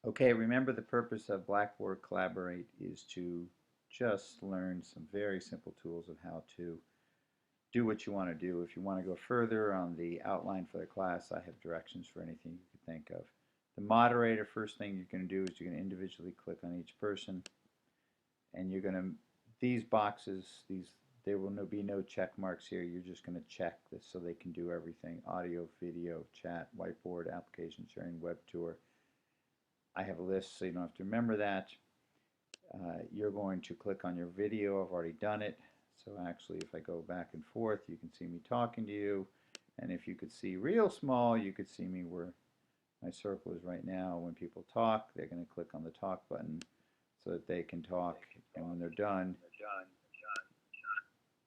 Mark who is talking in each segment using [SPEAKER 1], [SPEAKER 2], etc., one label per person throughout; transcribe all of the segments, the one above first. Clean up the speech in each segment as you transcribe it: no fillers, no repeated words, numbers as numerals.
[SPEAKER 1] Okay, remember the purpose of Blackboard Collaborate is to just learn some very simple tools of how to do what you want to do. If you want to go further on the outline for the class, I have directions for anything you could think of. The moderator, first thing you're going to do is you're going to individually click on each person, and you're going to, these boxes, there will be no check marks here. You're just going to check this so they can do everything: audio, video, chat, whiteboard, application sharing, web tour. I have a list so you don't have to remember that. You're going to click on your video. I've already done it. So actually, if I go back and forth, you can see me talking to you. And if you could see real small, you could see me where my circle is right now. When people talk, they're going to click on the talk button so that they can talk. And when they're done,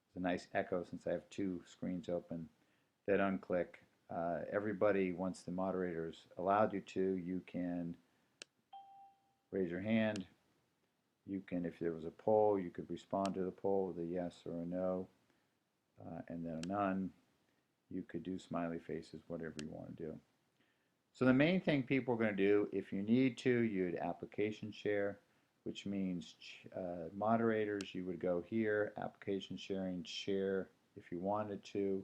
[SPEAKER 1] it's a nice echo since I have two screens open. That unclick. Everybody, once the moderators allowed you to, you can raise your hand. You can, if there was a poll, you could respond to the poll with a yes or a no, and then a none. You could do smiley faces, whatever you want to do. So the main thing people are going to do, if you need to, you'd application share, which means moderators, you would go here, application sharing, share if you wanted to,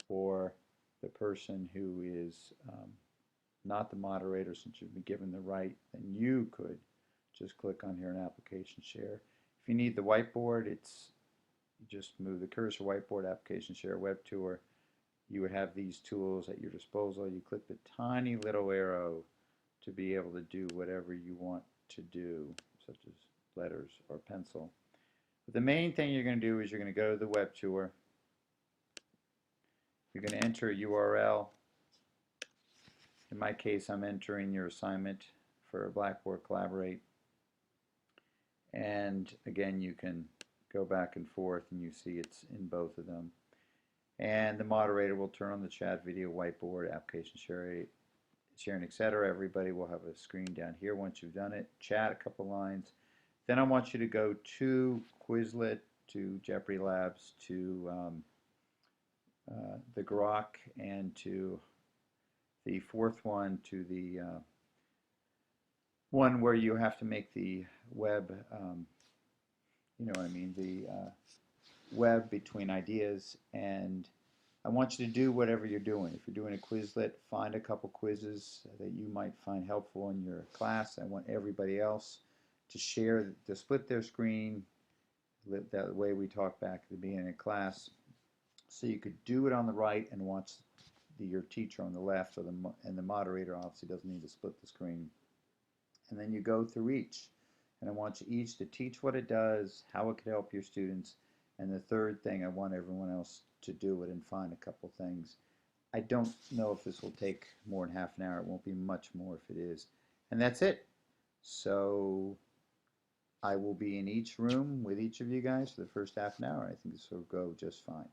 [SPEAKER 1] or the person who is not the moderator, since you've been given the right, then you could just click on here and application share. If you need the whiteboard, it's you just move the cursor, whiteboard, application share, web tour. You would have these tools at your disposal. You click the tiny little arrow to be able to do whatever you want to do, such as letters or pencil. But the main thing you're going to do is you're going to go to the web tour. You're going to enter a URL. In my case, I'm entering your assignment for Blackboard Collaborate. And again, you can go back and forth and you see it's in both of them. And the moderator will turn on the chat, video, whiteboard, application sharing, etc. Everybody will have a screen down here once you've done it. Chat a couple lines. Then I want you to go to Quizlet, to Jeopardy Labs, to the Grok, and to the fourth one, to the one where you have to make the web, you know what I mean, the web between ideas. And I want you to do whatever you're doing. If you're doing a Quizlet, find a couple quizzes that you might find helpful in your class. I want everybody else to share, to split their screen, that way we talked back at the beginning of class. So you could do it on the right and watch your teacher on the left, and the moderator obviously doesn't need to split the screen. And then you go through each. And I want you each to teach what it does, how it could help your students. And the third thing, I want everyone else to do it and find a couple things. I don't know if this will take more than half an hour. It won't be much more if it is. And that's it. So I will be in each room with each of you guys for the first half an hour. I think this will go just fine.